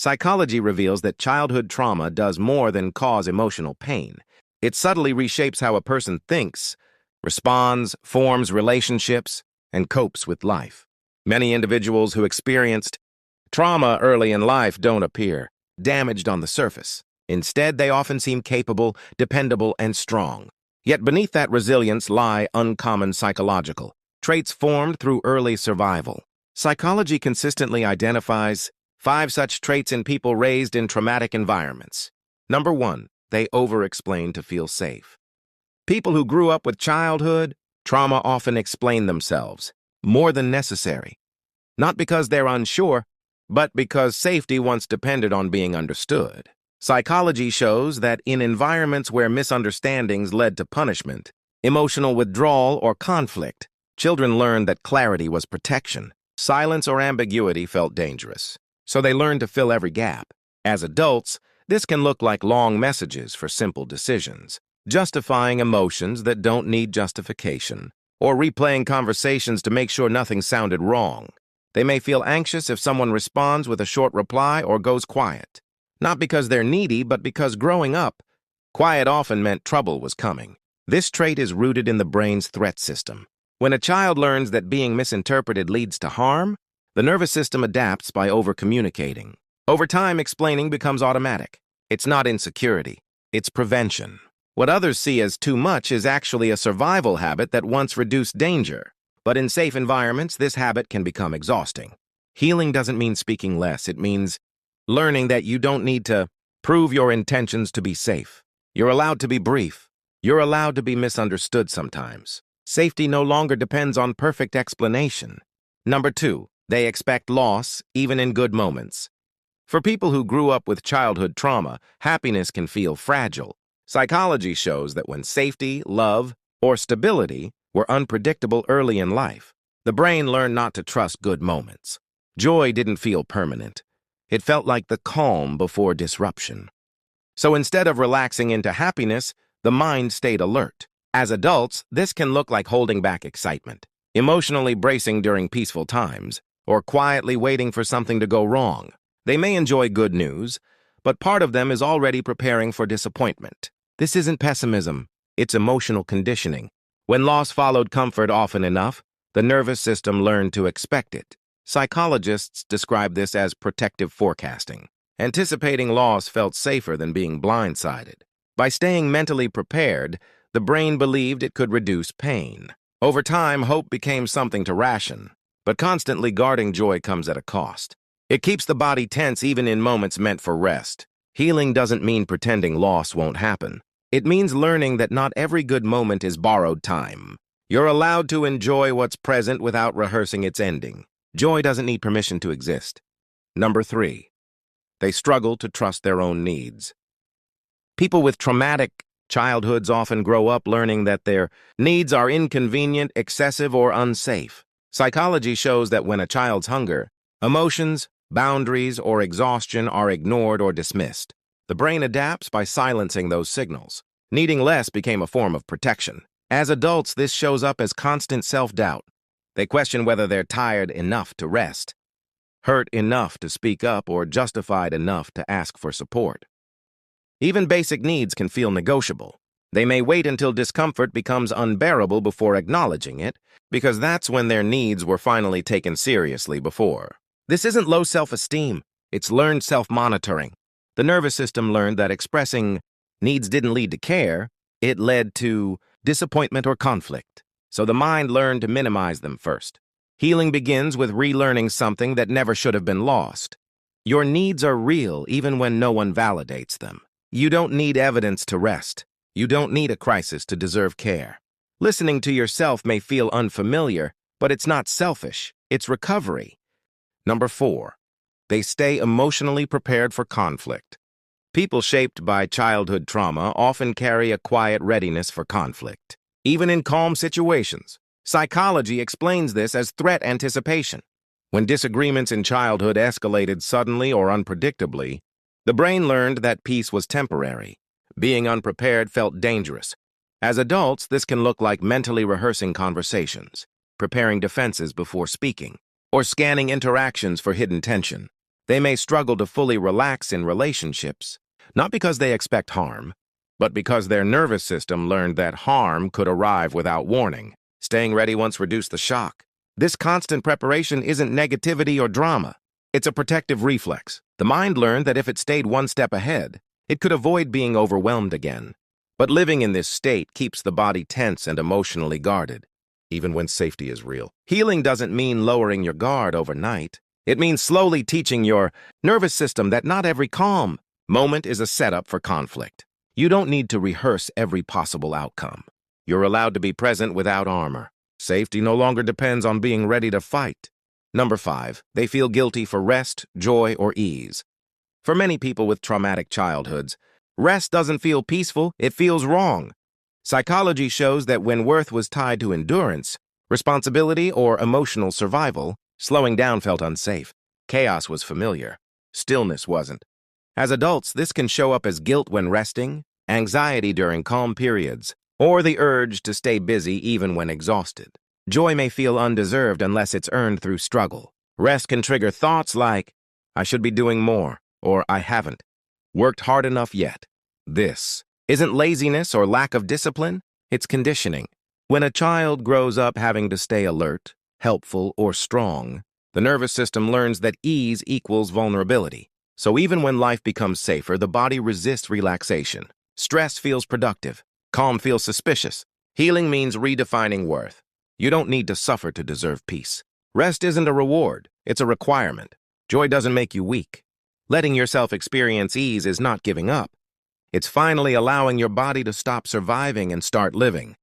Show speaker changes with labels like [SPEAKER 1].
[SPEAKER 1] Psychology reveals that childhood trauma does more than cause emotional pain. It subtly reshapes how a person thinks, responds, forms relationships, and copes with life. Many individuals who experienced trauma early in life don't appear damaged on the surface. Instead, they often seem capable, dependable, and strong. Yet beneath that resilience lie uncommon psychological traits formed through early survival. Psychology consistently identifies 5 such traits in people raised in traumatic environments. Number 1, they over-explain to feel safe. People who grew up with childhood trauma often explain themselves more than necessary. Not because they're unsure, but because safety once depended on being understood. Psychology shows that in environments where misunderstandings led to punishment, emotional withdrawal, or conflict, children learned that clarity was protection. Silence or ambiguity felt dangerous, so they learned to fill every gap. As adults, this can look like long messages for simple decisions, justifying emotions that don't need justification, or replaying conversations to make sure nothing sounded wrong. They may feel anxious if someone responds with a short reply or goes quiet. Not because they're needy, but because growing up, quiet often meant trouble was coming. This trait is rooted in the brain's threat system. When a child learns that being misinterpreted leads to harm, the nervous system adapts by over-communicating. Over time, explaining becomes automatic. It's not insecurity, it's prevention. What others see as too much is actually a survival habit that once reduced danger. But in safe environments, this habit can become exhausting. Healing doesn't mean speaking less. It means learning that you don't need to prove your intentions to be safe. You're allowed to be brief. You're allowed to be misunderstood sometimes. Safety no longer depends on perfect explanation. Number 2, they expect loss even in good moments. For people who grew up with childhood trauma, happiness can feel fragile. Psychology shows that when safety, love, or stability were unpredictable early in life, the brain learned not to trust good moments. Joy didn't feel permanent. It felt like the calm before disruption. So instead of relaxing into happiness, the mind stayed alert. As adults, this can look like holding back excitement, emotionally bracing during peaceful times, or quietly waiting for something to go wrong. They may enjoy good news, but part of them is already preparing for disappointment. This isn't pessimism, it's emotional conditioning. When loss followed comfort often enough, the nervous system learned to expect it. Psychologists describe this as protective forecasting. Anticipating loss felt safer than being blindsided. By staying mentally prepared, the brain believed it could reduce pain. Over time, hope became something to ration, but constantly guarding joy comes at a cost. It keeps the body tense even in moments meant for rest. Healing doesn't mean pretending loss won't happen. It means learning that not every good moment is borrowed time. You're allowed to enjoy what's present without rehearsing its ending. Joy doesn't need permission to exist. Number 3, they struggle to trust their own needs. People with traumatic childhoods often grow up learning that their needs are inconvenient, excessive, or unsafe. Psychology shows that when a child's hunger, emotions, boundaries, or exhaustion are ignored or dismissed, the brain adapts by silencing those signals. Needing less became a form of protection. As adults, this shows up as constant self-doubt. They question whether they're tired enough to rest, hurt enough to speak up, or justified enough to ask for support. Even basic needs can feel negotiable. They may wait until discomfort becomes unbearable before acknowledging it, because that's when their needs were finally taken seriously before. This isn't low self-esteem, it's learned self-monitoring. The nervous system learned that expressing needs didn't lead to care, it led to disappointment or conflict. So the mind learned to minimize them first. Healing begins with relearning something that never should have been lost. Your needs are real even when no one validates them. You don't need evidence to rest. You don't need a crisis to deserve care. Listening to yourself may feel unfamiliar, but it's not selfish. It's recovery. Number 4, they stay emotionally prepared for conflict. People shaped by childhood trauma often carry a quiet readiness for conflict. Even in calm situations, psychology explains this as threat anticipation. When disagreements in childhood escalated suddenly or unpredictably, the brain learned that peace was temporary. Being unprepared felt dangerous. As adults, this can look like mentally rehearsing conversations, preparing defenses before speaking, or scanning interactions for hidden tension. They may struggle to fully relax in relationships, not because they expect harm, but because their nervous system learned that harm could arrive without warning. Staying ready once reduced the shock. This constant preparation isn't negativity or drama. It's a protective reflex. The mind learned that if it stayed one step ahead, it could avoid being overwhelmed again. But living in this state keeps the body tense and emotionally guarded, even when safety is real. Healing doesn't mean lowering your guard overnight. It means slowly teaching your nervous system that not every calm moment is a setup for conflict. You don't need to rehearse every possible outcome. You're allowed to be present without armor. Safety no longer depends on being ready to fight. Number 5, they feel guilty for rest, joy, or ease. For many people with traumatic childhoods, rest doesn't feel peaceful, it feels wrong. Psychology shows that when worth was tied to endurance, responsibility, or emotional survival, slowing down felt unsafe. Chaos was familiar. Stillness wasn't. As adults, this can show up as guilt when resting, anxiety during calm periods, or the urge to stay busy even when exhausted. Joy may feel undeserved unless it's earned through struggle. Rest can trigger thoughts like, I should be doing more, or I haven't worked hard enough yet. This isn't laziness or lack of discipline, it's conditioning. When a child grows up having to stay alert, helpful, or strong, the nervous system learns that ease equals vulnerability. So even when life becomes safer, the body resists relaxation. Stress feels productive. Calm feels suspicious. Healing means redefining worth. You don't need to suffer to deserve peace. Rest isn't a reward, it's a requirement. Joy doesn't make you weak. Letting yourself experience ease is not giving up. It's finally allowing your body to stop surviving and start living.